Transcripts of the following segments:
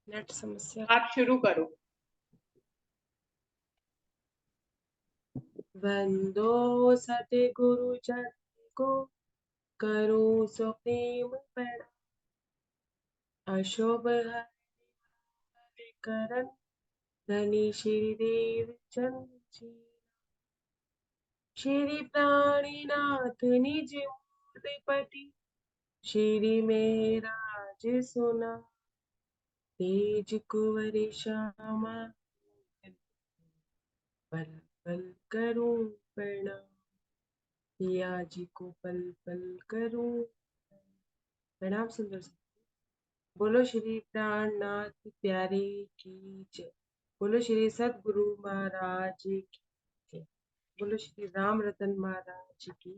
Net समस्या। आप शुरू करो। वंदो सतगुरु जन को, करो सो प्रेम प्रणाम। अशोभ हरि करण, धनी श्री देव चंद जी। श्री प्राणीनाथ निज मूर्तिपति, श्री मेहराज सुना। तेज कुंवर श्यामा, पल पल करूं प्रणाम। पिया जी को पल पल करूं प्रणाम। सुंदर सा बोलो श्री प्राणनाथ प्यारे की जय। बोलो श्री सतगुरु महाराज की जय। बोलो श्री राम रतन महाराज की।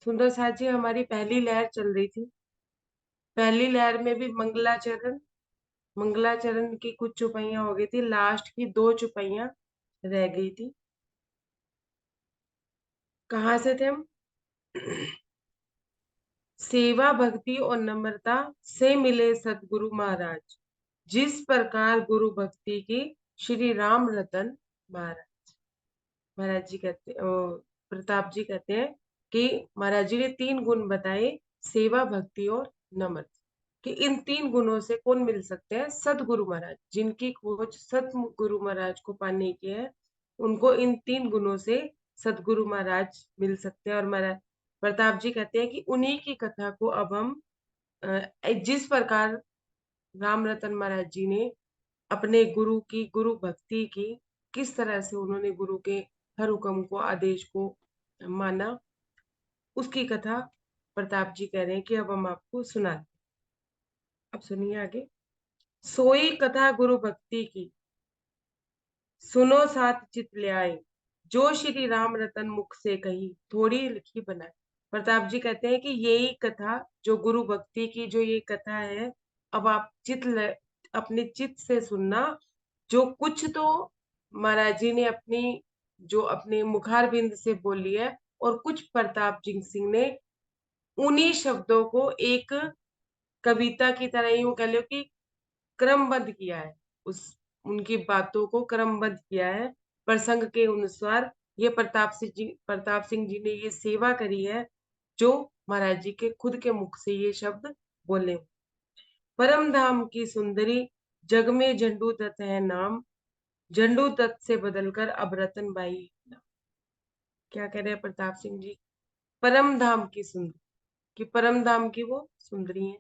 सुंदर साथ जी, हमारी पहली लहर चल रही थी। पहली लहर में भी मंगलाचरण की कुछ चुपाइयां हो गई थी, लास्ट की 2 चुपाइयां रह गई थी। कहाँ से थे हम? सेवा भक्ति और नम्रता से मिले सतगुरु महाराज, जिस प्रकार गुरु भक्ति की श्री राम रतन महाराज। महाराज जी कहते प्रताप जी कहते हैं कि महाराज जी ने 3 गुण बताए, सेवा भक्ति और नम्रता, कि इन 3 गुणों से कौन मिल सकते हैं? सतगुरु महाराज। जिनकी खोज सतगुरु महाराज को पाने की है, उनको इन 3 गुणों से सतगुरु महाराज मिल सकते हैं। और महाराज प्रताप जी कहते हैं कि उन्हीं की कथा को अब हम जिस प्रकार राम रतन महाराज जी ने अपने गुरु की गुरु भक्ति की, किस तरह से उन्होंने गुरु के हर हुक्म को, आदेश को माना, उसकी कथा प्रताप जी कह रहे हैं कि अब हम आपको सुनाते। अब सुनिए आगे। सोई कथा गुरु भक्ति की, सुनो साथ चित ले आए। जो श्री राम रतन मुख से कही, थोड़ी लिखी बनाए। प्रताप जी कहते हैं कि यही कथा, जो गुरु भक्ति की जो ये कथा है, अब आप अपने चित्त से सुनना। जो कुछ तो महाराज जी ने अपने मुखारबिंद से बोली है, और कुछ प्रताप सिंह ने उन्हीं शब्दों को एक कविता की तरह, यूं कह लो कि क्रमबद्ध किया है। उस उनकी बातों को क्रमबद्ध किया है प्रसंग के अनुसार। ये प्रताप सिंह जी ने ये सेवा करी है, जो महाराज जी के खुद के मुख से ये शब्द बोले। परम धाम की सुंदरी, जग में झंडू दत्त है नाम। झंडू दत्त से बदलकर अब रतन बाई। क्या कह रहे हैं प्रताप सिंह जी? परम धाम की सुंदरी, कि परम धाम की वो सुंदरी है,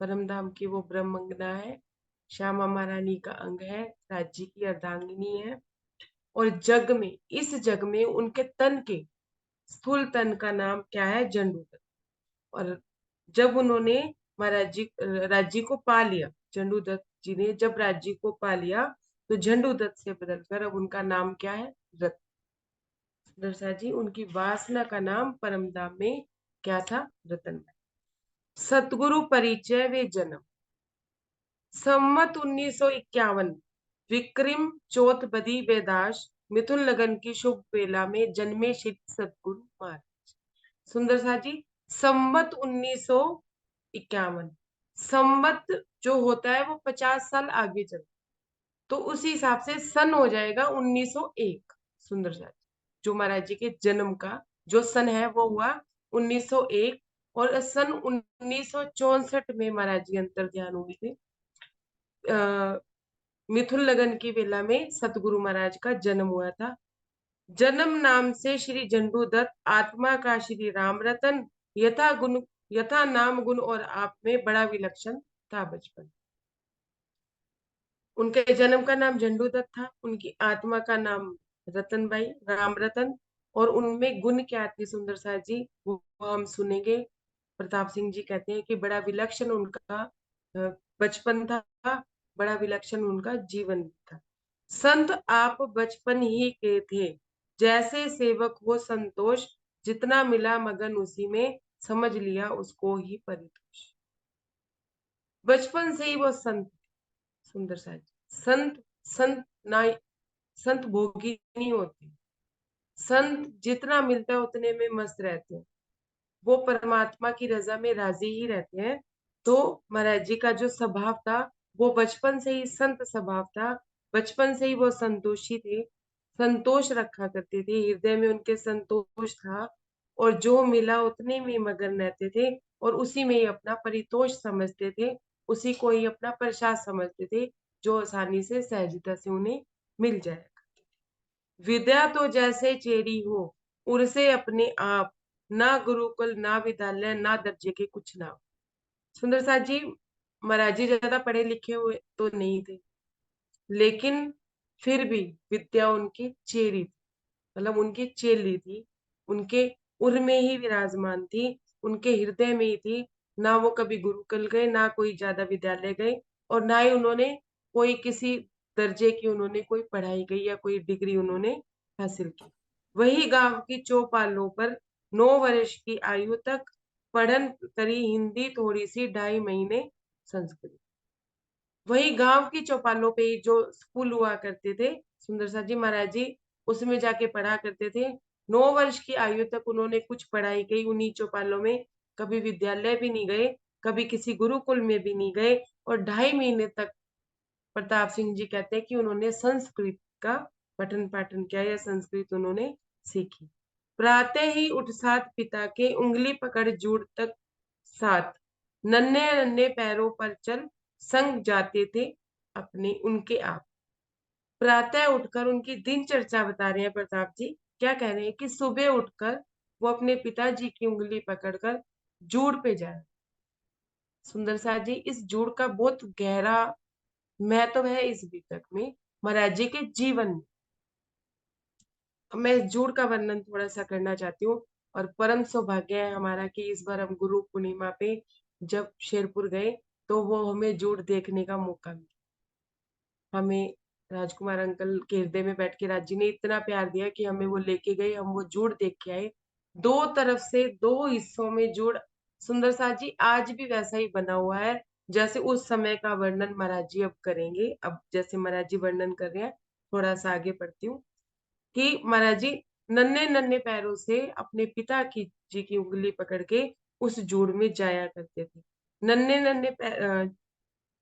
परम धाम की वो ब्रह्मंगना है, श्यामा महारानी का अंग है, राज्य की अर्धांगिनी है। और जग में, इस जग में उनके तन के, स्थूल तन का नाम क्या है? झंडूदत्त। और जब उन्होंने राज्य को पा लिया, झंडूदत्त जी ने जब राज्य को पा लिया, तो झंडूदत्त से बदलकर अब उनका नाम क्या है? रत्न। सुंदर जी, उनकी वासना का नाम परमधाम में क्या था? रतन। सतगुरु परिचय वे जन्म। संवत 1951, विक्रम चौथ बदी बेदाश, मिथुन लगन की शुभ बेला में जन्मे श्री सतगुरु महाराज। सुंदर सा जी, संवत 1951, संवत जो होता है वो 50 साल आगे चलता, तो उसी हिसाब से सन हो जाएगा 1901। सुंदर सा जी, जो महाराज जी के जन्म का जो सन है वो हुआ 1901। और सन 1964 में महाराज जी अंतर ध्यान हुए थे। मिथुन लगन की बेला में सतगुरु महाराज का जन्म हुआ था। जन्म नाम से श्री झंडू दत्त, आत्मा का श्री राम रतन, यथा नाम गुण और आप में बड़ा विलक्षण था बचपन। उनके जन्म का नाम झंडू दत्त था, उनकी आत्मा का नाम रतनबाई, राम रतन। और उनमें गुण क्या थे सुंदर सा जी, वो हम सुनेंगे। प्रताप सिंह जी कहते हैं कि बड़ा विलक्षण उनका बचपन था, बड़ा विलक्षण उनका जीवन था। संत आप बचपन ही के थे, जैसे सेवक हो संतोष, जितना मिला मगन उसी में, समझ लिया उसको ही परितोष। बचपन से ही वो संत। सुंदर सा जी, संत संत ना, संत भोगी नहीं होते। संत जितना मिलता है उतने में मस्त रहते हैं, वो परमात्मा की रजा में राजी ही रहते हैं। तो महाराज जी का जो स्वभाव था वो बचपन से ही संत स्वभाव था। बचपन से ही वो संतोषी थे, संतोष रखा करते थे, हृदय में उनके संतोष था। और जो मिला उतने में मगन रहते थे और उसी में ही अपना परितोष समझते थे, उसी को ही अपना प्रसाद समझते थे, जो आसानी से सहजता से उन्हें मिल जाए। विद्या तो जैसे चेरी हो, उड़से अपने आप, ना गुरुकुल ना विद्यालय ना दर्जे के कुछ नाम। सुंदर साथ जी महाराज जी ज्यादा पढ़े लिखे हुए तो नहीं थे, लेकिन फिर भी विद्या उनकी चेरी थी, मतलब उनकी चेली थी, उनके उर में ही विराजमान थी, उनके हृदय में ही थी। ना वो कभी गुरुकुल गए, ना कोई ज्यादा विद्यालय गए, और ना ही उन्होंने कोई किसी दर्जे की उन्होंने कोई पढ़ाई की या कोई डिग्री उन्होंने हासिल की। वही गांव की चौपालों पर 9 वर्ष की आयु तक पढ़न करी, हिंदी थोड़ी सी, 2.5 महीने संस्कृत। वही गांव की चौपालों पे जो स्कूल हुआ करते थे सुंदर सा जी महाराज जी, उसमें जाके पढ़ा करते थे। 9 वर्ष की आयु तक उन्होंने कुछ पढ़ाई की उन्हीं चौपालों में, कभी विद्यालय भी नहीं गए, कभी किसी गुरुकुल में भी नहीं गए, और 2.5 महीने तक प्रताप सिंह जी कहते हैं कि उन्होंने संस्कृत का पठन पाठन किया या संस्कृत उन्होंने सीखी। प्रातः ही उठ साथ पिता के, उंगली पकड़ जूड़ तक साथ, नन्हे नन्हे पैरों पर चल, संग जाते थे अपने उनके आप। प्रातः उठकर उनकी दिन चर्चा बता रहे हैं प्रताप जी, क्या कह रहे हैं कि सुबह उठकर वो अपने पिताजी की उंगली पकड़कर जूड़ पे जाए। सुंदर सा जी इस जूड़ का बहुत गहरा महत्व है इस बीतक में, महाराज जी के जीवन में। मैं इस जूड़ का वर्णन थोड़ा सा करना चाहती हूँ। और परम सौभाग्य है हमारा कि इस बार हम गुरु पूर्णिमा पे जब शेरपुर गए तो वो हमें जूड़ देखने का मौका मिला। हमें राजकुमार अंकल के हृदय में बैठ के राज जी ने इतना प्यार दिया कि हमें वो लेके गए, हम वो जूड़ देख के आए। दो तरफ से दो हिस्सों में जूड़, सुंदर सा जी आज भी वैसा ही बना हुआ है जैसे उस समय का वर्णन महाराज जी अब करेंगे। अब जैसे महाराज जी वर्णन कर रहे हैं, थोड़ा सा आगे पढ़ती हूँ कि महाराज जी नन्हे नन्हे पैरों से अपने पिता की जी की उंगली पकड़ के उस जूड़ में जाया करते थे। नन्हे नन्हे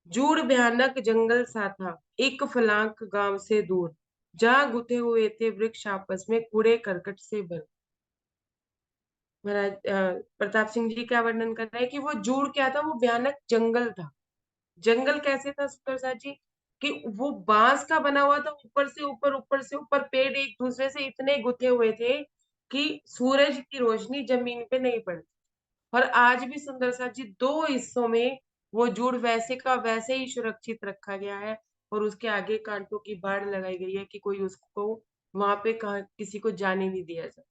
जूड़ भयानक जंगल सा था, एक फलांक गांव से दूर, जहां गुथे हुए थे वृक्ष आपस में कूड़े करकट से भर। महाराज प्रताप सिंह जी क्या वर्णन कर रहे हैं कि वो जूड़ क्या था, वो भयानक जंगल था। जंगल कैसे था सुंदर सा जी कि वो बांस का बना हुआ था, ऊपर से ऊपर, ऊपर से ऊपर पेड़ एक दूसरे से इतने गुथे हुए थे कि सूरज की रोशनी जमीन पे नहीं पड़ती। और आज भी सुंदर सा जी दो हिस्सों में वो जूड़ वैसे का वैसे ही सुरक्षित रखा गया है, और उसके आगे कांटों की बाड़ लगाई गई है कि कोई उसको वहां पे कहा किसी को जाने नहीं दिया जाए,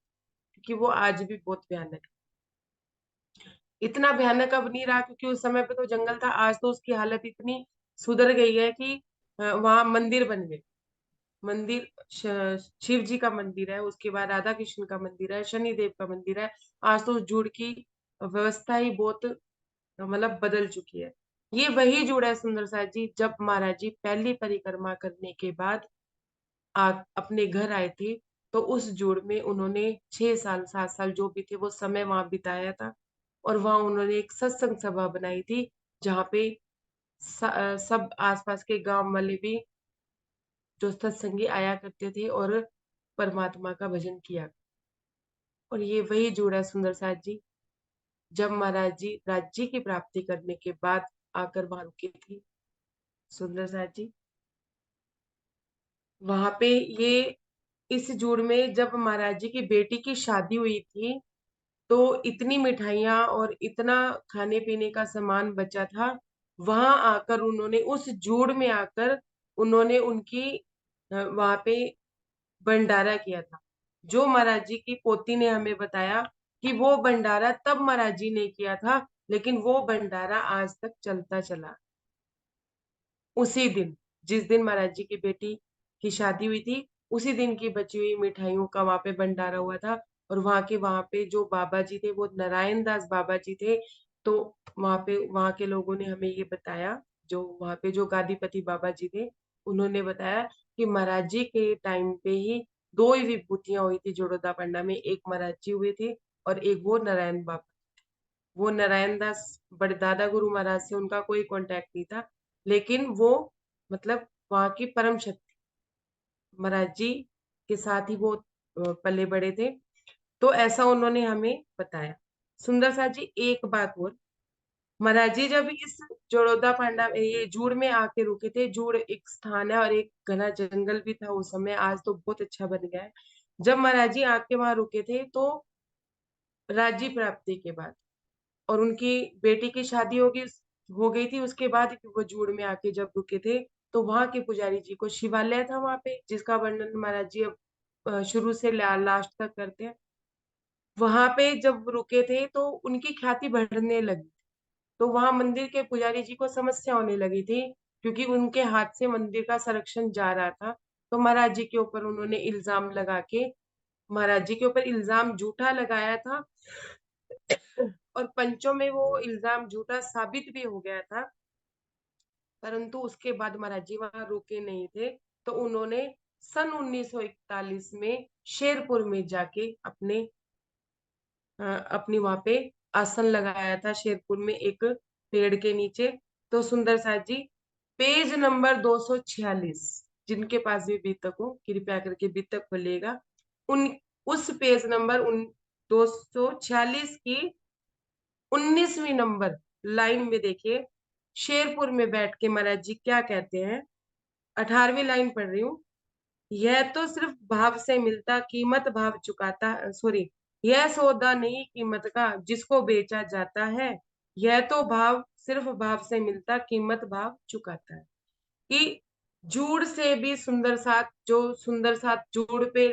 क्योंकि वो आज भी बहुत भयानक है। इतना भयानक अब नहीं रहा क्योंकि उस समय पे तो जंगल था, आज तो उसकी हालत इतनी सुधर गई है कि वहां मंदिर बन गए। मंदिर शिव जी का मंदिर है, उसके बाद राधा कृष्ण का मंदिर है, शनि देव का मंदिर है। आज तो उस जूड़ की व्यवस्था ही बहुत मतलब बदल चुकी है। ये वही जुड़ा है सुंदर सा जी जब महाराज जी पहली परिक्रमा करने के बाद अपने घर आए थे, तो उस जुड़ में उन्होंने 6 साल 7 साल जो भी थे वो समय वहां बिताया था। और वहां उन्होंने एक सत्संग सभा बनाई थी, जहाँ पे सब आसपास के गांव वाले भी जो सत्संगी आया करते थे और परमात्मा का भजन किया। और ये वही जुड़ा है सुंदर साथ जी जब महाराज जी राज्य की प्राप्ति करने के बाद आकर वहां रुके थे। सुंदर साथ जी वहां पे ये इस जुड़ में जब महाराज जी की बेटी की शादी हुई थी, तो इतनी मिठाइयाँ और इतना खाने पीने का सामान बचा था। वहां आकर उन्होंने उस जुड़ में आकर उन्होंने उनकी वहां पे भंडारा किया था। जो महाराज जी की पोती ने हमें बताया कि वो भंडारा तब महाराज जी ने किया था, लेकिन वो भंडारा आज तक चलता चला। उसी दिन जिस दिन महाराज जी की बेटी की शादी हुई थी, उसी दिन की बची हुई मिठाइयों का वहां पे भंडारा हुआ था। और वहां पे जो बाबा जी थे वो नारायण दास बाबा जी थे। तो वहां के लोगों ने हमें ये बताया, जो वहां पे जो गादीपति बाबा जी थे उन्होंने बताया कि महाराज जी के टाइम पे ही दो ही विभूतियां हुई थी जोड़ोदा पांडा में, एक महाराज जी हुए थे और एक वो नारायण बाबा। वो नारायण दास बड़दादा गुरु महाराज से उनका कोई कांटेक्ट नहीं था, लेकिन वो मतलब वहां की परम शक्ति महाराज जी के साथ ही वो पले बड़े थे। तो ऐसा उन्होंने हमें बताया। सुंदर साथ जी, एक बात और, महाराज जी जब इस जड़ौदा पांडा ये जूड़ में आके रुके थे, जूड़ एक स्थान है और एक घना जंगल भी था उस समय, आज तो बहुत अच्छा बन गया है। जब महाराज जी आके वहां रुके थे तो राज्य प्राप्ति के बाद और उनकी बेटी की शादी हो गई थी, उसके बाद वो जूड़ में आके जब रुके थे, तो वहां के पुजारी जी को शिवालय था वहां पे, जिसका वर्णन महाराज जी अब शुरू से लास्ट तक करते हैं। वहां पे जब रुके थे तो उनकी ख्याति बढ़ने लगी, तो वहां मंदिर के पुजारी जी को समस्या होने लगी थी, क्योंकि उनके हाथ से मंदिर का संरक्षण जा रहा था। तो महाराज जी के ऊपर उन्होंने इल्जाम लगा के, महाराज जी के ऊपर इल्जाम झूठा लगाया था, और पंचों में वो इल्जाम झूठा साबित भी हो गया था। परंतु उसके बाद महाराज जी वहां रुके नहीं थे, तो उन्होंने सन 1941 में शेरपुर में जाके अपनी वहां पे आसन लगाया था, शेरपुर में एक पेड़ के नीचे। तो सुंदर साथ जी, पेज नंबर 246, जिनके पास भी बीतक हो कृपया करके बीतक खोलिएगा। उन उस पेज नंबर 246 की 19वीं नंबर लाइन में देखिए, शेरपुर में बैठ के महाराज जी क्या कहते हैं। 18वीं लाइन पढ़ रही हूँ। यह तो सिर्फ भाव से मिलता, कीमत भाव चुकाता, सॉरी, यह सौदा नहीं कीमत का जिसको बेचा जाता है, यह तो भाव सिर्फ भाव से मिलता, कीमत भाव चुकाता है। कि जूड़ से भी सुंदर साथ, जो सुंदर साथ जूड़ पे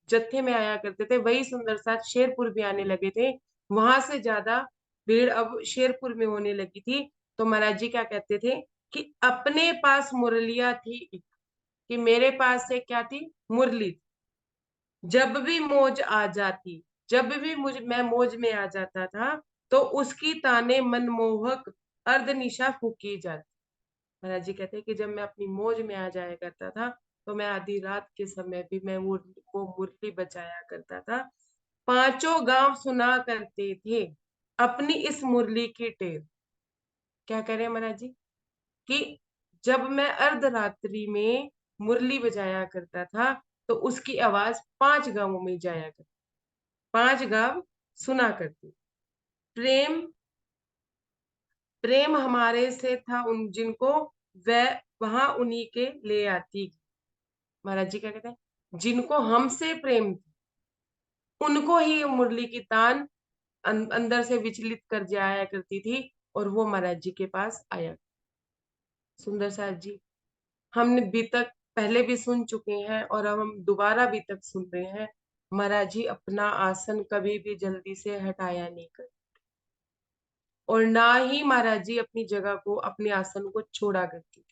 जत्थे में आया करते थे, वही सुंदर साथ शेरपुर भी आने लगे थे। वहां से ज्यादा भीड़ अब शेरपुर में होने लगी थी। तो महाराज जी क्या कहते थे कि अपने पास मुरलिया थी, कि मेरे पास से क्या थी, मुरली। जब भी मौज आ जाती, जब भी मैं मौज में आ जाता था, तो उसकी ताने मनमोहक अर्धनिशा फूकी जाती। महाराज जी कहते हैं कि जब मैं अपनी मौज में आ जाया करता था, तो मैं आधी रात के समय भी मैं वो मुरली बजाया करता था। पांचों गांव सुना करते थे अपनी इस मुरली की टेर। क्या कह रहे हैं महाराज जी, कि जब मैं अर्धरात्रि में मुरली बजाया करता था, तो उसकी आवाज 5 गांवों में जाया करती, 5 गांव सुना करती। प्रेम प्रेम हमारे से था उन जिनको, वह वहां उन्हीं के ले आती। महाराज जी क्या कहते हैं, जिनको हमसे प्रेम था, उनको ही ये मुरली की तान अंदर से विचलित कर जाया करती थी, और वो महाराज जी के पास आया। सुंदर साथ जी, हमने बीतक पहले भी सुन चुके हैं और अब हम दोबारा बीतक सुन रहे हैं। महाराज जी अपना आसन कभी भी जल्दी से हटाया नहीं कर, और ना ही महाराज जी अपनी जगह को, अपने आसन को छोड़ा करते थे।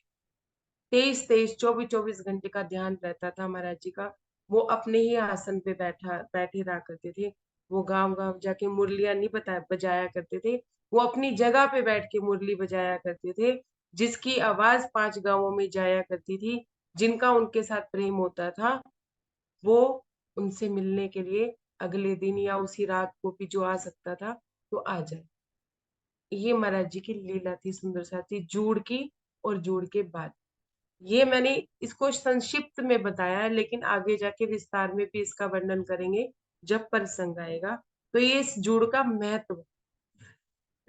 24 24 घंटे का ध्यान रहता था महाराज जी का। वो अपने ही आसन पे बैठे रहा करते थे। वो गांव गांव जाके मुरलियां नहीं बजाया करते थे, वो अपनी जगह पे बैठ के मुरली बजाया करते थे, जिसकी आवाज 5 गांवों में जाया करती थी। जिनका उनके साथ प्रेम होता था, वो उनसे मिलने के लिए अगले दिन या उसी रात को भी जो आ सकता था, तो आ जाए। ये महाराज जी की लीला थी सुंदर साथी, जूड़ की और जूड़ के बाद। ये मैंने इसको संक्षिप्त में बताया है, लेकिन आगे जाके विस्तार में भी इसका वर्णन करेंगे जब प्रसंग आएगा। तो ये इस जूड़ का महत्व,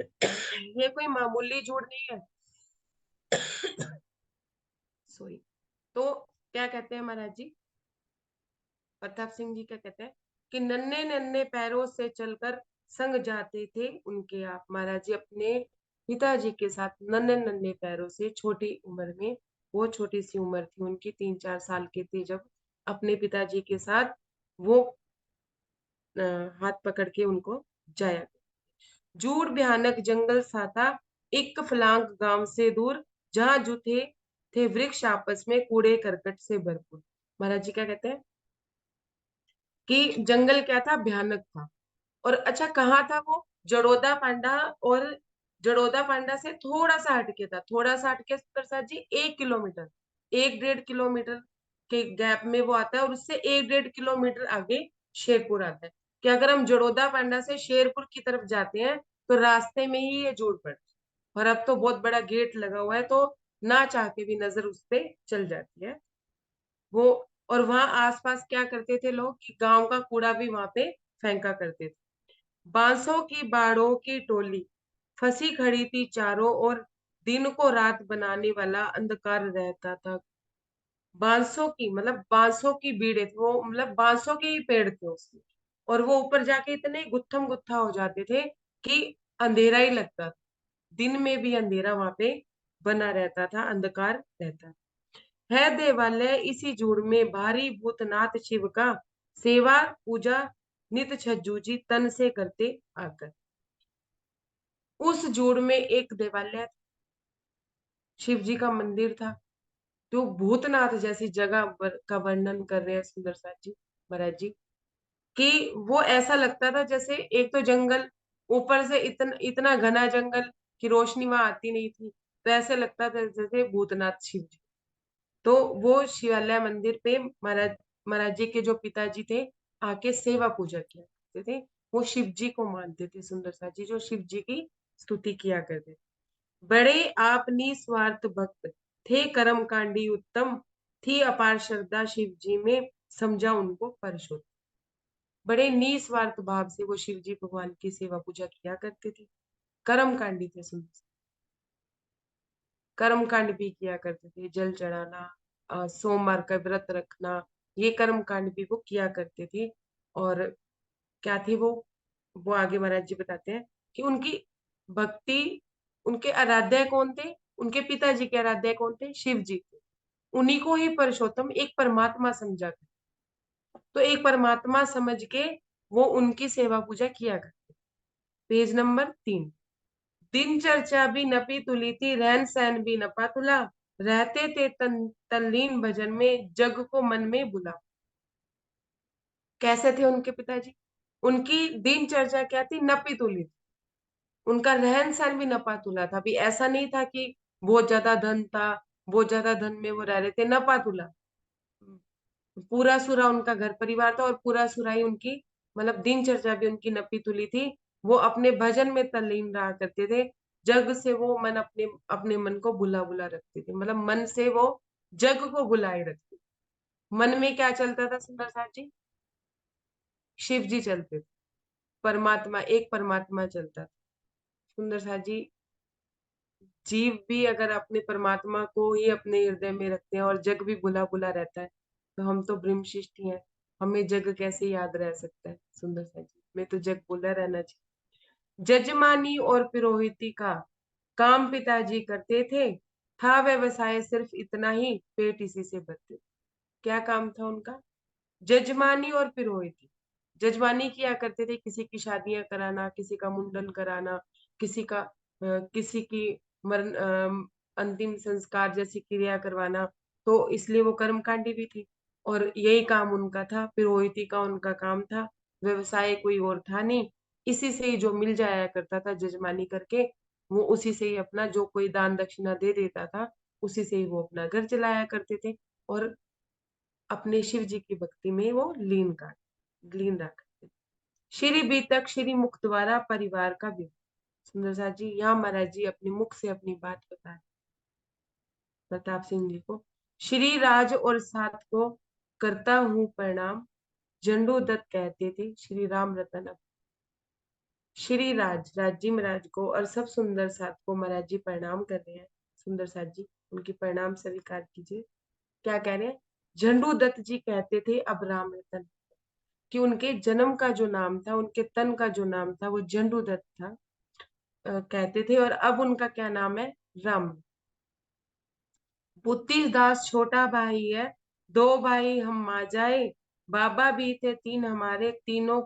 ये कोई मामूली जूड़ नहीं है। सॉरी। तो क्या कहते हैं महाराज जी, प्रताप सिंह जी क्या कहते हैं कि नन्हे नन्हे पैरों से चलकर संग जाते थे उनके आप। महाराज जी अपने पिताजी के साथ नन्हे नन्हे पैरों से, छोटी उम्र में, वो छोटी सी उम्र थी उनकी, 3 4 साल के थे जब अपने पिताजी के साथ वो हाथ पकड़ के उनको जाया। जूड़ भयानक जंगल सा था, एक फलांग गांव से दूर, जहां जो थे वृक्ष आपस में कूड़े करकट से भरपूर। महाराज जी क्या कहते हैं कि जंगल क्या था, भयानक था। और अच्छा कहाँ था वो, जड़ोदा पांडा, और जड़ोदा पांडा से थोड़ा सा हटके था, थोड़ा सा हटके प्रसाद जी 1 किलोमीटर, 1 1.5 किलोमीटर के गैप में वो आता है, और उससे 1 1.5 किलोमीटर आगे शेरपुर आता है। कि अगर हम जड़ोदा पांडा से शेरपुर की तरफ जाते हैं, तो रास्ते में ही ये जुड़ पड़ती। और अब तो बहुत बड़ा गेट लगा हुआ है, तो ना चाह के भी नजर उस पे चल जाती है वो। और वहां आसपास क्या करते थे लोग कि गांव का कूड़ा भी वहां पे फेंका करते थे। बांसों की बाड़ों की टोली फंसी खड़ी थी चारों ओर, दिन को रात बनाने वाला अंधकार रहता था। बांसों की मतलब बांसों की बीड़े थे वो, मतलब बांसों के ही पेड़ थे उसमें। और वो ऊपर जाके इतने गुत्थम गुत्था हो जाते थे कि अंधेरा ही लगता था। दिन में भी अंधेरा वहां पे बना रहता था, अंधकार रहता है देवालय इसी जूड़ में भारी भूतनाथ शिव का, सेवा पूजा नित छज्जू जी तन से करते आकर। उस जूड़ में एक देवालय, शिव जी का मंदिर था। जो भूतनाथ जैसी जगह का वर्णन कर रहे हैं सुंदर साथ जी महाराज जी, कि वो ऐसा लगता था जैसे एक तो जंगल, ऊपर से इतना इतना घना जंगल कि रोशनी वहां आती नहीं थी, तो ऐसे लगता था जैसे भूतनाथ शिव जी। तो वो शिवालय मंदिर पे महाराज महाराज जी के जो पिताजी थे आके सेवा पूजा किया करते थे। वो शिव जी को मानते थे सुंदर साथ जी, जो शिव जी की स्तुति किया करते थे। बड़े आप निस्वार्थ भक्त थे, कर्म कांडी उत्तम थी अपार श्रद्धा शिव जी में, समझा उनको परशुद्ध। बड़े निस्वार्थ भाव से वो शिव जी भगवान की सेवा पूजा किया करते थे। कर्म कांडी थे सुंदर, कर्म कांड भी किया करते थे, जल चढ़ाना, सोमवार का व्रत रखना, ये कर्म कांड भी वो किया करते थे। और क्या थे वो आगे महाराज जी बताते हैं कि उनकी भक्ति, उनके आराध्य कौन थे, उनके पिताजी के आराध्य कौन थे, शिव जी थे। उन्हीं को ही परशुत्तम एक परमात्मा समझा कर, तो एक परमात्मा समझ के वो उनकी सेवा पूजा किया करते। Page number 3। दिन चर्चा भी नपी तुली थी, रहन सहन भी नपा तुला, रहते थे तल्लीन भजन में, जग को मन में बुला। कैसे थे उनके पिताजी, उनकी दिन चर्चा क्या थी, नपी तुली थी। उनका रहन सहन भी नपा तुला था, भी ऐसा नहीं था कि बहुत ज्यादा धन था, बहुत ज्यादा धन में वो रह रहे थे, नपा तुला। पूरा सुरा उनका घर परिवार था, और पूरा सुरा ही उनकी मतलब दिनचर्या भी उनकी नपी तुली थी। वो अपने भजन में तल्लीन रहा करते थे। जग से वो मन अपने अपने मन को बुला बुला रखते थे, मतलब मन से वो जग को बुलाए रखते। मन में क्या चलता था सुंदर साथ जी, शिव जी चलते थे, परमात्मा, एक परमात्मा चलता था सुंदर साथ जी। जीव भी अगर अपने परमात्मा को ही अपने हृदय में रखते हैं और जग भी बुला बुला रहता है, तो हम तो ब्रह्मशिष्ट ही हैं। हमें जग कैसे याद रह सकता है सुंदर सा जी, में तो जग बुला रहना चाहिए। जजमानी और पुरोहिती का काम पिताजी करते थे, था व्यवसाय सिर्फ इतना ही, पेट इसी से भरते। क्या काम था उनका, जजमानी और पुरोहिती। जजमानी किया करते थे, किसी की शादियां कराना, किसी का मुंडन कराना, किसी का किसी की मरण अंतिम संस्कार जैसी क्रिया करवाना। तो इसलिए वो कर्मकांडी भी थे, और यही काम उनका था, पुरोहिती का उनका काम था। व्यवसाय कोई और था नहीं, इसी से ही जो मिल जाया करता था जजमानी करके, वो उसी से ही अपना जो कोई दान दक्षिणा दे देता था, उसी से ही वो अपना घर चलाया करते थे। और अपने शिव जी की भक्ति में वो लीन रहा करते थे। श्री बीतक श्री मुख द्वारा परिवार का विवाह। सुंदर साथ जी यहाँ महाराज जी अपने मुख से अपनी बात बता रहे प्रताप सिंह जी को। श्री राज और साथ को करता हूँ प्रणाम, झंडू दत्त कहते थे श्री राम रतन अब। श्री राज राजी महाराज को और सब सुंदर साथ को महाराज जी प्रणाम कर रहे हैं। सुंदर साथ जी उनकी प्रणाम स्वीकार कीजिए। क्या कह रहे हैं, झंडू दत्त जी कहते थे अब राम रतन, कि उनके जन्म का जो नाम था, उनके तन का जो नाम था वो झंडू दत्त था, कहते थे, और अब उनका क्या नाम है, राम। बुद्धि दास छोटा भाई है, दो भाई हम माँ जाए, बाबा भी थे तीन हमारे, तीनों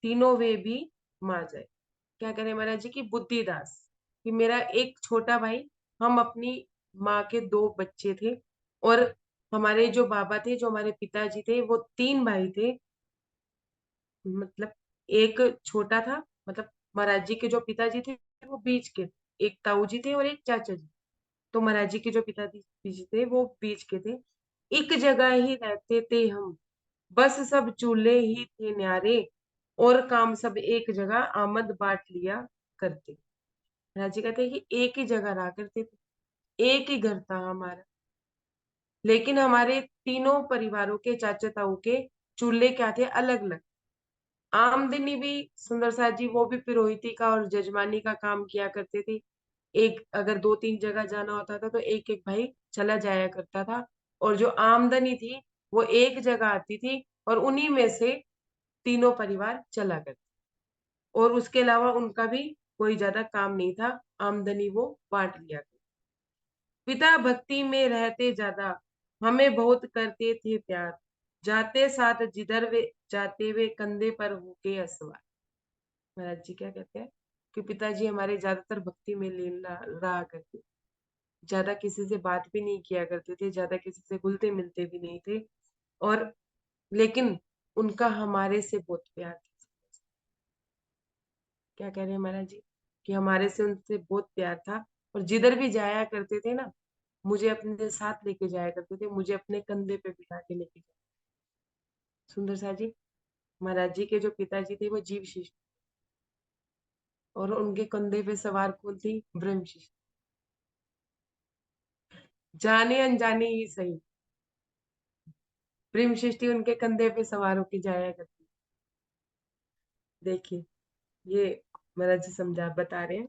तीनों वे भी माँ जाए। क्या करें महाराज जी की, बुद्धिदास, कि मेरा एक छोटा भाई, हम अपनी माँ के दो बच्चे थे, और हमारे जो बाबा थे, जो हमारे पिताजी थे, वो तीन भाई थे। मतलब एक छोटा था, मतलब महाराज जी के जो पिताजी थे वो बीच के, एक ताऊ जी थे और एक चाचा जी। तो महाराज जी के जो पिताजी जी थे वो बीच के थे। एक जगह ही रहते थे हम, बस सब चूल्हे ही थे न्यारे, और काम सब एक जगह आमद बांट लिया करते। महाराज जी कहते हैं कि एक ही जगह रहा करते थे, एक ही घर था हमारा, लेकिन हमारे तीनों परिवारों के, चाचा ताऊ के चूल्हे क्या थे, अलग अलग। आमदनी भी सुंदर साथ जी वो भी पुरोहिती का और जजमानी का काम किया करते थे। एक अगर दो तीन जगह जाना होता था तो एक एक भाई चला जाया करता था, और जो आमदनी थी वो एक जगह आती थी, और उन्हीं में से तीनों परिवार चला करते, और उसके अलावा उनका भी कोई ज्यादा काम नहीं था, आमदनी वो बांट लिया करते। पिता भक्ति में रहते ज्यादा, हमें बहुत करते थे प्यार, जाते साथ जिधर वे जाते वे कंधे पर होके असवार। महाराज जी क्या कहते हैं कि पिताजी हमारे ज्यादातर भक्ति में लीन रहा करते, ज्यादा किसी से बात भी नहीं किया करते थे, ज्यादा किसी से घुलते मिलते भी नहीं थे, और लेकिन उनका हमारे से बहुत प्यार था। क्या कह रहे हैं महाराज जी कि हमारे से उनसे बहुत प्यार था, और जिधर भी जाया करते थे ना, मुझे अपने साथ लेके जाया करते थे, मुझे अपने कंधे पे बिठा के लेके जाया। सुंदर सा जी, महाराज जी के जो पिताजी थे वो जीव शिष्य, और उनके कंधे पे सवार कौन थी, ब्रह्म शिष्य। जाने अनजाने ही सही, प्रेम सृष्टि उनके कंधे पे सवार होके जाया करती। देखिए, ये महाराज जी समझा बता रहे हैं।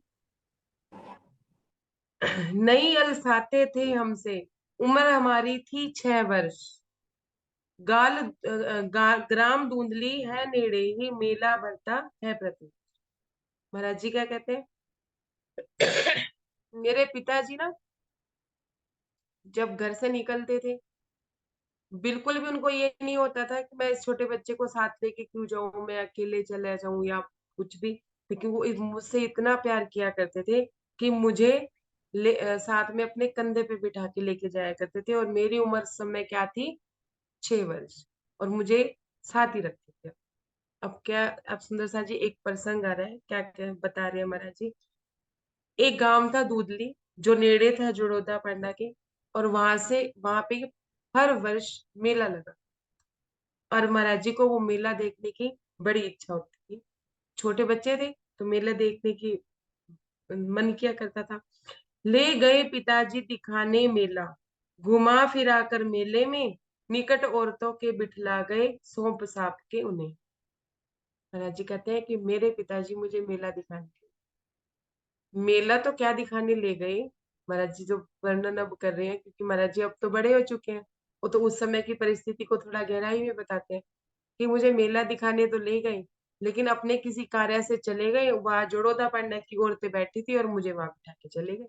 नई अलसाते थे हमसे, उम्र हमारी थी 6 वर्ष, ग्राम धुंधली है नेड़े ही, मेला भरता है प्रति। महाराज जी क्या कहते हैं, मेरे पिताजी ना जब घर से निकलते थे, बिल्कुल भी उनको ये नहीं होता था कि मैं इस छोटे बच्चे को साथ लेके क्यों जाऊं, मैं अकेले चले जाऊं या कुछ भी, लेकिन वो मुझसे इतना प्यार किया करते थे कि मुझे साथ में अपने कंधे पे बिठा के लेके जाया करते थे, और मेरी उम्र उस समय क्या थी, 6 वर्ष, और मुझे साथ ही रखते थे। अब क्या, अब सुंदर सा जी एक प्रसंग आ रहा है, क्या क्या बता रहे हैं महाराज जी। एक गांव था दूधली, जो नेड़े था जड़ोदा पांडा के, और वहां पे हर वर्ष मेला लगा, और महाराज जी को वो मेला देखने की बड़ी इच्छा होती थी। छोटे बच्चे थे तो मेला देखने की मन किया करता था। ले गए पिताजी दिखाने मेला, घुमा फिरा कर मेले में, निकट औरतों के बिठला गए, सौंप साप के उन्हें। महाराज जी कहते हैं कि मेरे पिताजी मुझे मेला दिखाने गए। मेला तो क्या दिखाने ले गए, महाराज जी जो वर्णन अब कर रहे हैं, क्योंकि महाराज जी अब तो बड़े हो चुके हैं, वो तो उस समय की परिस्थिति को थोड़ा गहराई में बताते हैं कि मुझे मेला दिखाने तो ले गए, लेकिन अपने किसी कार्य से चले गए, वहां जोड़ोदा पांडा की औरतें बैठी थी और मुझे वहां बिठा के चले गए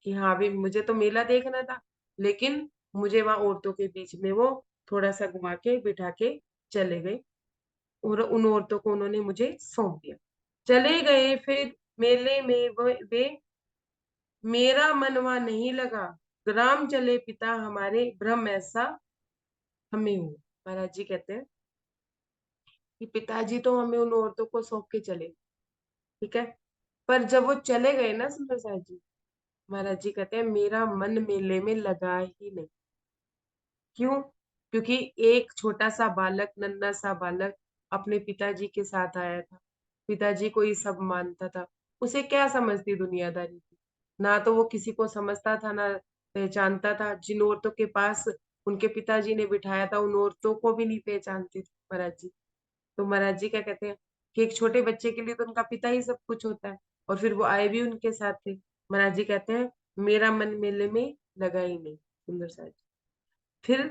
कि हाँ भी मुझे तो मेला देखना था, लेकिन मुझे वहां औरतों के बीच में वो थोड़ा सा घुमा के बिठा के चले गए, और उन औरतों को उन्होंने मुझे सौंप दिया। चले गए फिर मेले में वे, मेरा मनवा नहीं लगा, ग्राम चले पिता हमारे, भ्रम ऐसा हमें हुआ। महाराज जी कहते हैं कि पिताजी तो हमें उन औरतों को सौंप के चले, ठीक है, पर जब वो चले गए ना सुंदर साहब जी, महाराज जी कहते हैं मेरा मन मेले में लगा ही नहीं। क्यों? क्योंकि एक छोटा सा बालक, नन्हा सा बालक अपने पिताजी के साथ आया था, पिताजी को ही सब मानता था, उसे क्या समझती दुनियादारी की, ना तो वो किसी को समझता था ना पहचानता था। जिन औरतों के पास उनके पिताजी ने बिठाया था, उन औरतों को भी नहीं पहचानती थी महाराज जी। तो महाराज जी क्या कहते हैं कि एक छोटे बच्चे के लिए तो उनका पिता ही सब कुछ होता है, और फिर वो आए भी उनके साथ थे। महाराज जी कहते हैं मेरा मन मेले में लगा ही नहीं। सुंदर साहब जी फिर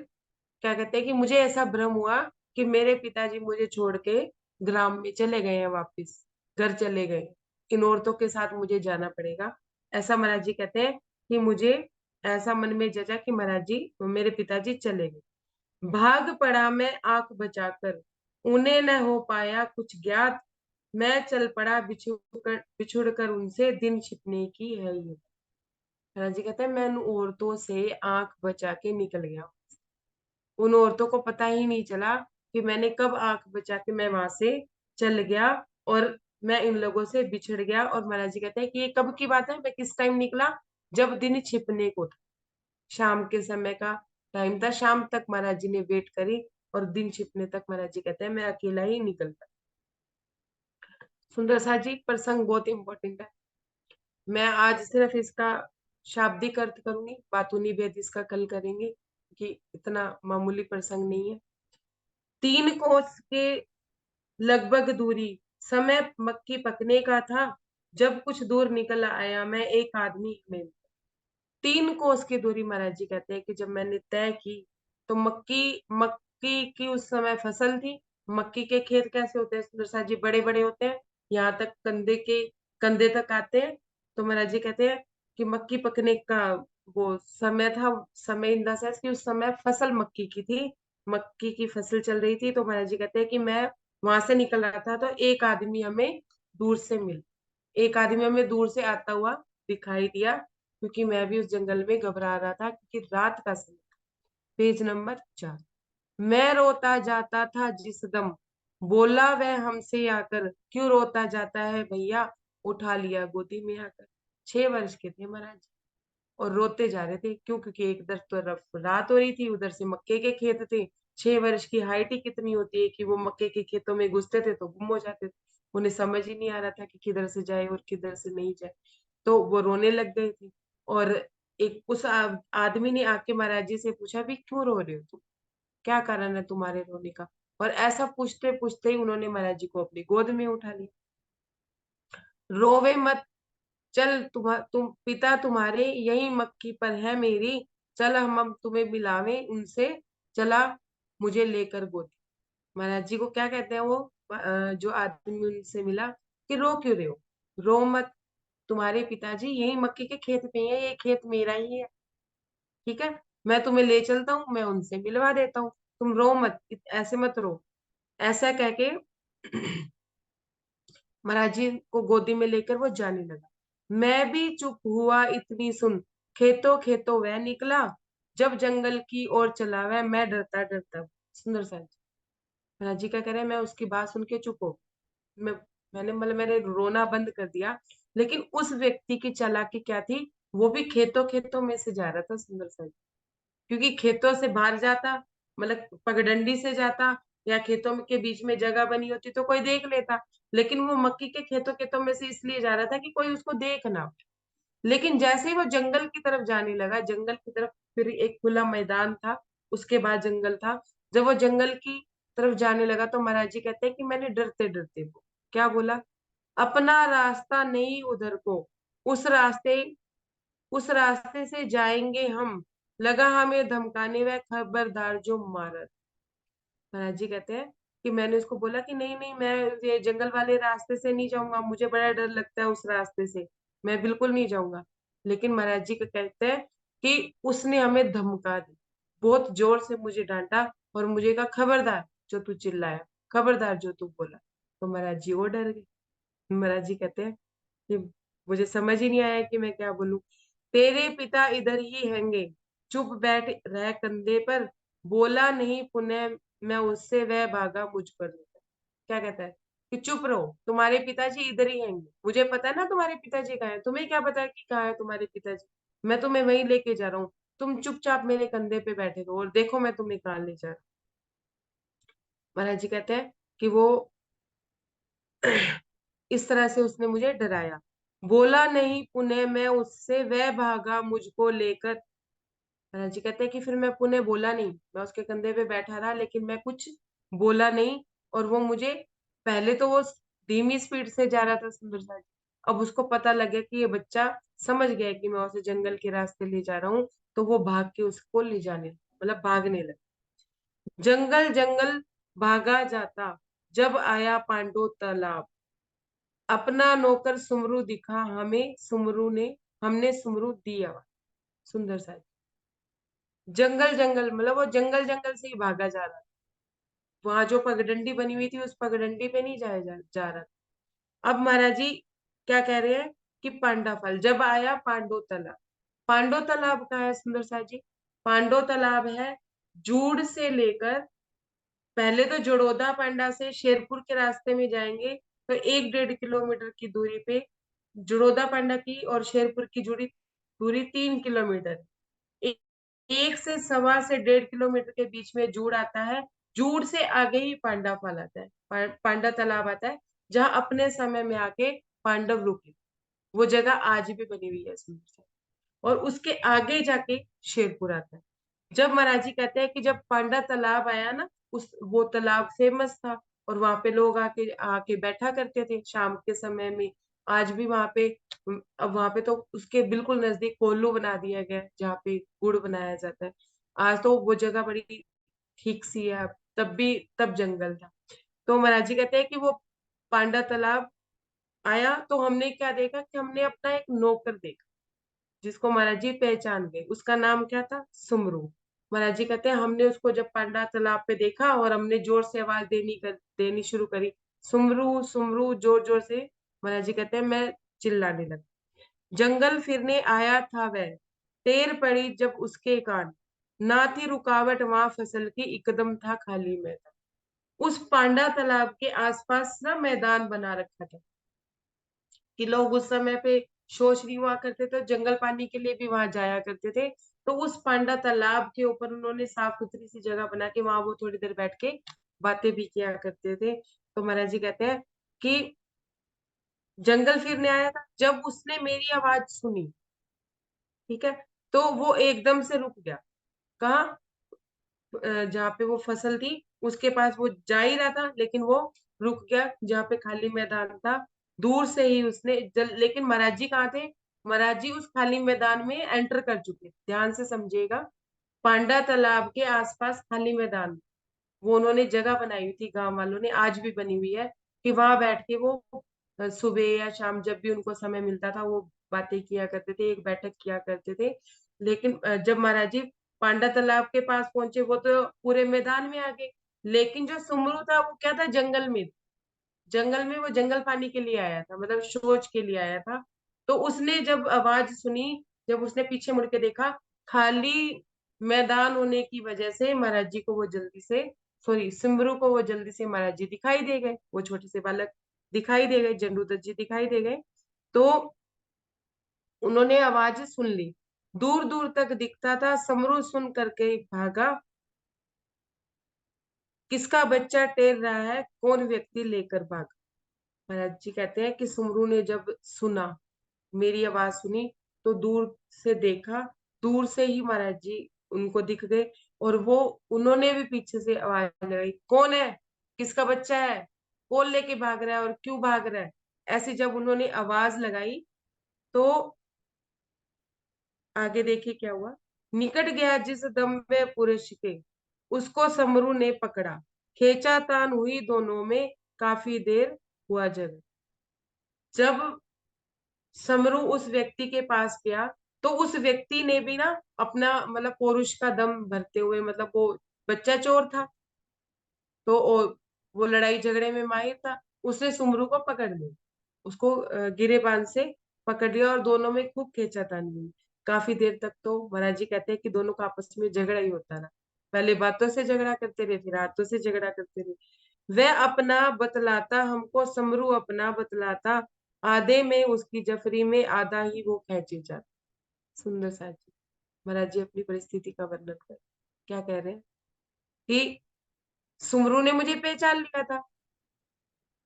क्या कहते हैं कि मुझे ऐसा भ्रम हुआ कि मेरे पिताजी मुझे छोड़ के ग्राम में चले गए हैं, वापिस घर चले गए, इन औरतों के साथ मुझे जाना पड़ेगा। ऐसा महाराज जी कहते हैं कि मुझे ऐसा मन में जचा कि महाराज जी मेरे पिताजी चले गए। भाग पड़ा मैं आंख बचाकर, उन्हें न हो पाया कुछ ज्ञात, मैं चल पड़ा बिछुड़ कर उनसे, दिन छिपने की है ये। महाराज जी कहते हैं मैं उन औरतों से आंख बचा के निकल गया, उन औरतों को पता ही नहीं चला कि मैंने कब आंख बचा के मैं वहां से चल गया, और मैं इन लोगों से बिछड़ गया। और महाराज जी कहते हैं कि ये कब की बात है, मैं किस टाइम निकला, जब दिन छिपने को था, शाम के समय का टाइम था, शाम तक महाराज जी ने वेट करी, और दिन छिपने तक महाराज जी कहते हैं मैं अकेला ही निकलता। सुंदर सा जी प्रसंग बहुत इंपॉर्टेंट है। मैं आज सिर्फ इसका शाब्दिक अर्थ करूंगी, बातूनी भेद इसका कल करेंगे कि इतना मामूली प्रसंग नहीं है। 3 कोस के लगभग दूरी समय मक्की पकने का था, जब कुछ दूर निकल आया मैं एक आदमी में। 3 कोस की दूरी महाराज जी कहते हैं कि जब मैंने तय की तो मक्की मक्की की उस समय फसल थी। मक्की के खेत कैसे होते हैं सुंदर सा जी, बड़े बड़े होते हैं, यहाँ तक कंधे तक आते हैं। तो महाराज जी कहते हैं कि मक्की पकने का वो समय था। समय इन द सेंस कि उस समय फसल मक्की की थी, मक्की की फसल चल रही थी। तो महाराज जी कहते हैं कि मैं वहां से निकल रहा था तो एक आदमी हमें दूर से मिल एक आदमी हमें दूर से आता हुआ दिखाई दिया, क्योंकि मैं भी उस जंगल में घबरा रहा था क्योंकि रात का समय। Page number 4। मैं रोता जाता था जिस दम, बोला वह हमसे आकर, क्यों रोता जाता है भैया, उठा लिया गोदी में आकर। 6 वर्ष के थे महाराज और रोते जा रहे थे, क्यों? क्योंकि एक तरफ रात हो रही थी, उधर से मक्के के खेत थे। 6 वर्ष की हाइट ही कितनी होती है कि वो मक्के के खेतों में घुसते थे तो गुम हो जाते थे। उन्हें समझ ही नहीं आ रहा था कि किधर से जाए और किधर से नहीं जाए। तो वो रोने लग गए थे। और एक उस आदमी ने आके महाराज जी से पूछा, भी क्यों रो रहे हो तुम, क्या कारण है तुम्हारे रोने का? और ऐसा पूछते पूछते ही उन्होंने महाराज जी को अपनी गोद में उठा लिया। रोवे मत, चल तुम पिता तुम्हारे यही मक्की पर है मेरी, चल हम तुम्हें मिलावे उनसे, चला मुझे लेकर गोदी। महाराज जी को क्या कहते हैं वो जो आदमी उनसे मिला, कि रो क्यों रहे हो, रो मत, तुम्हारे पिताजी यही मक्की के खेत पे है, ये खेत मेरा ही है, ठीक है, मैं तुम्हें ले चलता हूँ, मैं उनसे मिलवा देता हूँ, तुम रो मत, ऐसे मत रो। ऐसा कह के महाराज जी को गोदी में लेकर वो जाने लगा। मैं भी चुप हुआ इतनी सुन, खेतों खेतों वह निकला, जब जंगल की ओर चला वह मैं डरता डरता। सुंदर सा महाराज जी क्या कह रहे हैं, मैं उसकी बात सुन के चुप हो, मैं मैंने रोना बंद कर दिया। लेकिन उस व्यक्ति की चालाकी क्या थी, वो भी खेतों खेतों में से जा रहा था सुंदर सा, क्योंकि खेतों से बाहर जाता, मतलब पगडंडी से जाता या खेतों के बीच में जगह बनी होती तो कोई देख लेता। लेकिन वो मक्की के खेतों खेतों में से इसलिए जा रहा था कि कोई उसको देख ना। लेकिन जैसे ही वो जंगल की तरफ जाने लगा, जंगल की तरफ, फिर एक खुला मैदान था, उसके बाद जंगल था। जब वो जंगल की तरफ जाने लगा तो महाराज जी कहते हैं कि मैंने डरते डरते को क्या बोला, अपना रास्ता नहीं उधर को, उस रास्ते उस रास्ते से जाएंगे हम, लगा हमें धमकाने, वह खबरदार जो मारत। महाराज जी कहते हैं कि मैंने उसको बोला कि नहीं नहीं, मैं ये जंगल वाले रास्ते से नहीं जाऊंगा, मुझे बड़ा डर लगता है उस रास्ते से, मैं बिल्कुल नहीं जाऊंगा। लेकिन महाराज जी का कहते हैं कि उसने हमें धमका दी, बहुत जोर से मुझे डांटा और मुझे कहा खबरदार जो तू चिल्लाया, खबरदार जो तू बोला। तो महाराज जी वो डर गए। महाराज जी कहते हैं कि मुझे समझ ही नहीं आया कि मैं क्या बोलूं। तेरे पिता इधर ही हैंगे, चुप बैठ रह कंधे पर, बोला नहीं पुनः मैं उससे, वह भागा मुझ पर। क्या कहता है कि चुप रहो, तुम्हारे पिताजी इधर ही हैंगे, मुझे पता है ना तुम्हारे पिताजी कहाँ है, तुम्हें क्या पता है कि कहाँ है तुम्हारे पिताजी, मैं तुम्हें वहीं लेके जा रहा हूँ, तुम चुपचाप मेरे कंधे पे बैठे रहो और देखो मैं तुम्हें कहाँ ले जा रहा हूँ। महाराज जी कहते हैं कि वो इस तरह से उसने मुझे डराया, बोला नहीं पुनः मैं उससे, वह भागा मुझको लेकर। महाराज जी कहते हैं कि फिर मैं पुनः बोला नहीं, मैं उसके कंधे पे बैठा रहा लेकिन मैं कुछ बोला नहीं। और वो मुझे, पहले तो वो धीमी स्पीड से जा रहा था सुंदर सा, अब उसको पता लग गया कि ये बच्चा समझ गया कि मैं उसे जंगल के रास्ते ले जा रहा हूँ, तो वो भाग के उसको ले जाने, मतलब भागने लगा। जंगल जंगल भागा जाता, जब आया पांडव तालाब, अपना नौकर सुमरु दिखा हमें, सुमरु ने हमने सुमरु दिया। सुंदर सा जंगल जंगल, मतलब वो जंगल जंगल से ही भागा जा रहा था, वहां जो पगडंडी बनी हुई थी उस पगडंडी पे नहीं जा रहा था। अब महाराज जी क्या कह रहे हैं कि पांडा फल जब आया पांडव तालाब। पांडव तालाब का है सुंदर सा जी, पांडव तालाब है जूड़ से लेकर, पहले तो जड़ौदा पांडा से शेरपुर के रास्ते में जाएंगे तो 1-1.5 किलोमीटर की दूरी पे जड़ौदा पांडा की और शेरपुर की दूरी दूरी 3 किलोमीटर। 1 से 1.25 से 1.5 किलोमीटर के बीच में जूड़ आता है, जूड़ से आगे ही पांडा फल आता है, पांडा तालाब आता है, जहाँ अपने समय में आके पांडव रुके। वो जगह आज भी बनी हुई है सुंदर सा। और उसके आगे जाके शेरपुर आता है। जब महाराज जी कहते हैं कि जब पांडा तालाब आया ना, उस वो तालाब फेमस था, और वहां पे लोग आके आके बैठा करते थे शाम के समय में। आज भी वहां पे, अब वहां पे तो उसके बिल्कुल नजदीक कोल्लू बना दिया गया है, जहाँ पे गुड़ बनाया जाता है। आज तो वो जगह बड़ी ठीक सी है। तब भी, तब जंगल था। तो महाराज जी कहते हैं कि वो पांडा तालाब आया तो हमने क्या देखा कि हमने अपना एक नौकर देखा, जिसको महाराज जी पहचान गए। उसका नाम क्या था? सुमरू। महाराज जी कहते हैं हमने उसको जब पांडा तालाब पे देखा और हमने जोर से आवाज देनी शुरू करी, सुमरू सुमरू, जोर जोर से। महाराज जी कहते हैं मैं चिल्लाने लगा। जंगल फिरने आया था वह, टेर पड़ी जब उसके कान, ना थी रुकावट वहां फसल की, एकदम था खाली मैदान। उस पांडा तालाब के आसपास ना मैदान बना रखा था, कि लोग उस समय पे शौच नहीं हुआ करते थे, जंगल पानी के लिए भी वहां जाया करते थे। तो उस पांडा तालाब के ऊपर उन्होंने साफ सुथरी सी जगह बना के वहां वो थोड़ी देर बैठ के बातें भी किया करते थे। तो महाराज जी कहते हैं कि जंगल फिरने आया था, जब उसने मेरी आवाज सुनी, ठीक है, तो वो एकदम से रुक गया। कहा? जहाँ पे वो फसल थी उसके पास वो जा ही रहा था, लेकिन वो रुक गया जहाँ पे खाली मैदान था। दूर से ही उसने लेकिन महाराज जी कहाँ थे? महाराज जी उस खाली मैदान में एंटर कर चुके। ध्यान से समझिएगा, पांडा तालाब के आसपास खाली मैदान, वो उन्होंने जगह बनाई हुई थी, गांव वालों ने, आज भी बनी हुई है, कि वहां बैठ के वो सुबह या शाम जब भी उनको समय मिलता था वो बातें किया करते थे, एक बैठक किया करते थे। लेकिन जब महाराज जी पांडा तालाब के पास पहुंचे, वो तो पूरे मैदान में आ गए। लेकिन जो सुमरू था वो क्या था? जंगल में। जंगल में वो जंगल पानी के लिए आया था, मतलब शौच के लिए आया था। तो उसने जब आवाज सुनी, जब उसने पीछे मुड़ के देखा, खाली मैदान होने की वजह से महाराज जी को वो जल्दी से, सॉरी, सिमरू को वो जल्दी से महाराज जी दिखाई दे गए, वो छोटे से बालक दिखाई दे गए, जंडूदत्त जी दिखाई दे गए। तो उन्होंने आवाज सुन ली, दूर दूर तक दिखता था, समरू सुन करके भागा, किसका बच्चा टेर रहा है, कौन व्यक्ति लेकर भागा। महाराज जी कहते हैं कि सुमरू ने जब सुना, मेरी आवाज सुनी, तो दूर से देखा, दूर से ही महाराज जी उनको दिख गए। और वो, उन्होंने भी पीछे से आवाज लगाई, कौन है, किसका बच्चा है, कौन लेके भाग रहा है और क्यों भाग रहा है। ऐसे जब उन्होंने आवाज लगाई, तो आगे देखिए क्या हुआ। निकट गया जिस दम में पुरुष के, उसको समरू ने पकड़ा, खींचा तान हुई दोनों में, काफी देर हुआ जब। जब समरू उस व्यक्ति के पास गया, तो उस व्यक्ति ने भी ना अपना, मतलब पौरुष का दम भरते हुए, मतलब वो बच्चा चोर था, तो वो लड़ाई झगड़े में माहिर था, उसने सुमरू को पकड़ लिया, उसको गिरेबान से पकड़ लिया, और दोनों में खूब खींचातानी हुई। काफी देर तक तो महाराज जी कहते हैं कि दोनों का आपस में झगड़ा ही होता रहा। पहले बातों से झगड़ा करते रहे, फिर हाथों से झगड़ा करते रहे। वह अपना बतलाता हमको, समरू अपना बतलाता, आधे में उसकी जफरी में आधा ही वो खींचे जाता। सुंदर सा जी, महाराज जी अपनी परिस्थिति का वर्णन कर क्या कह रहे हैं कि सुमरू ने मुझे पहचान लिया था,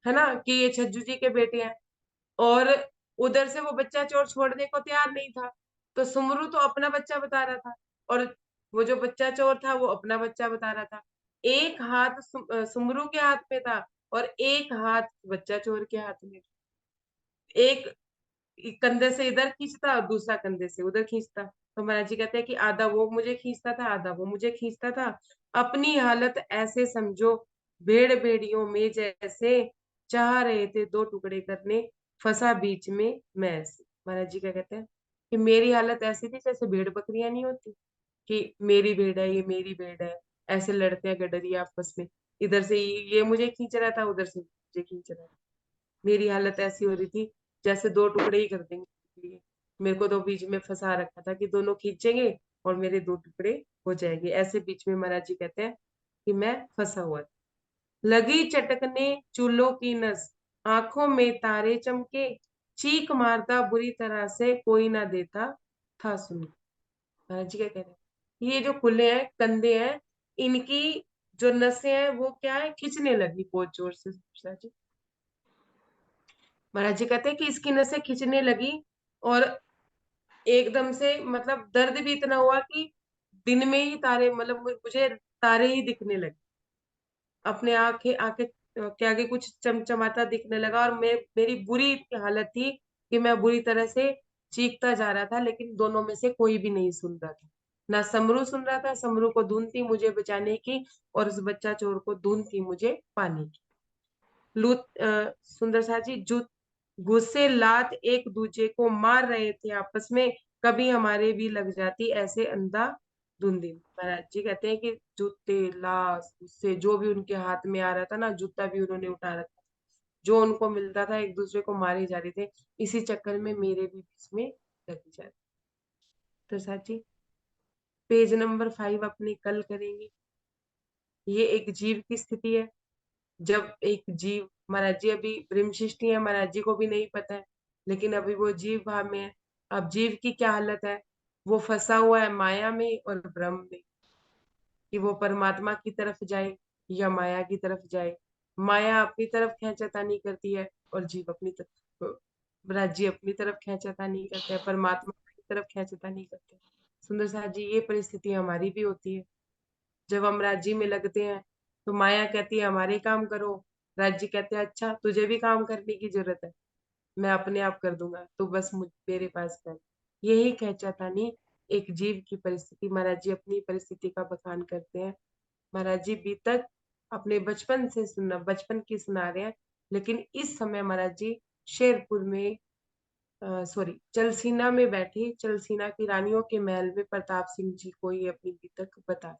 है ना, कि ये छज्जू जी के बेटे हैं। और उधर से वो बच्चा चोर छोड़ने को तैयार नहीं था। तो सुमरू तो अपना बच्चा बता रहा था, और वो जो बच्चा चोर था वो अपना बच्चा बता रहा था। एक हाथ सुमरू के हाथ में था, और एक हाथ बच्चा चोर के हाथ में। एक कंधे से इधर खींचता और दूसरा कंधे से उधर खींचता। तो महाराज जी कहते हैं कि आधा वो मुझे खींचता था, आधा वो मुझे खींचता था। अपनी हालत ऐसे समझो, भेड़ भेड़ियों में जैसे, चाह रहे थे दो टुकड़े करने, फंसा बीच में मैं ऐसे। महाराज जी क्या कहते हैं कि मेरी हालत ऐसी थी जैसे भेड़ बकरियां नहीं होती, कि मेरी भेड़ है, ये मेरी भेड़ है, ऐसे लड़ते हैं गडरिया आपस में। इधर से ये मुझे खींच रहा था, उधर से मुझे खींच रहा था। मेरी हालत ऐसी हो रही थी जैसे दो टुकड़े ही कर देंगे। मेरे को तो बीच में फंसा रखा था कि दोनों खींचेंगे और मेरे दो टुकड़े हो जाएंगे। ऐसे बीच में महाराज जी कहते हैं कि मैं फंसा हुआ था। लगी चटकने चूल्हों की नस, आंखों में तारे चमके, चीख मारता बुरी तरह से, कोई ना देता था सुन। महाराज जी क्या कह रहे हैं, ये जो खुले हैं कंधे हैं, इनकी जो नसें हैं वो क्या है, खींचने लगी बहुत जोर से। महाराज जी महाराज जी कहते हैं कि इसकी नसें खिंचने लगी और एकदम से मतलब दर्द भी इतना हुआ कि दिन में ही तारे मतलब मुझे तारे ही दिखने लगे। अपने आंखें आंखें के आगे कुछ चमचमाता दिखने लगा और मेरी बुरी हालत थी कि मैं बुरी तरह से चीखता जा रहा था, लेकिन दोनों में से कोई भी नहीं सुन रहा था। ना समरू सुन रहा था, समरू को धुन थी मुझे बचाने की, और उस बच्चा चोर को धुन थी मुझे पाने की। लूत सुंदर सा जी, जो गुस्से लात एक दूजे को मार रहे थे आपस में, कभी हमारे भी लग जाती ऐसे अंधा धुंधी। महाराज जी कहते हैं कि जूते लाश गुस्से जो भी उनके हाथ में आ रहा था ना, जूता भी उन्होंने उठा रखा, जो उनको मिलता था एक दूसरे को मारे जा रहे थे। इसी चक्कर में मेरे भी बीच में लगी जा रही। तो साची पेज नंबर 5 अपने कल करेंगे। ये एक जीव की स्थिति है। जब एक जीव, महाराज जी अभी ब्रह्मशिष्टि है, महाराज जी को भी नहीं पता है, लेकिन अभी वो जीव भाव में है। अब जीव की क्या हालत है, वो फंसा हुआ है माया में और ब्रह्म में, कि वो परमात्मा की तरफ जाए या माया की तरफ जाए। माया अपनी तरफ खींचातानी करती है और जीव अपनी तरफ, महाराज जी अपनी तरफ खींचातानी करते हैं, परमात्मा की तरफ खींचातानी करते हैं। सुंदर साहब जी, ये परिस्थिति हमारी भी होती है। जब हम राज्य में लगते हैं तो माया कहती है हमारे काम करो, राज्य कहते हैं अच्छा तुझे भी काम करने की जरूरत है, मैं अपने आप कर दूंगा, तो बस मेरे पास कर। यही खींचातानी एक जीव की परिस्थिति। महाराज जी अपनी परिस्थिति का बखान करते हैं। महाराज जी बीतक अपने बचपन से सुना, बचपन की सुना रहे हैं, लेकिन इस समय महाराज जी शेरपुर में सॉरी चलसीना में बैठे, चलसीना की रानियों के महल में प्रताप सिंह जी को ये अपनी बीतक बता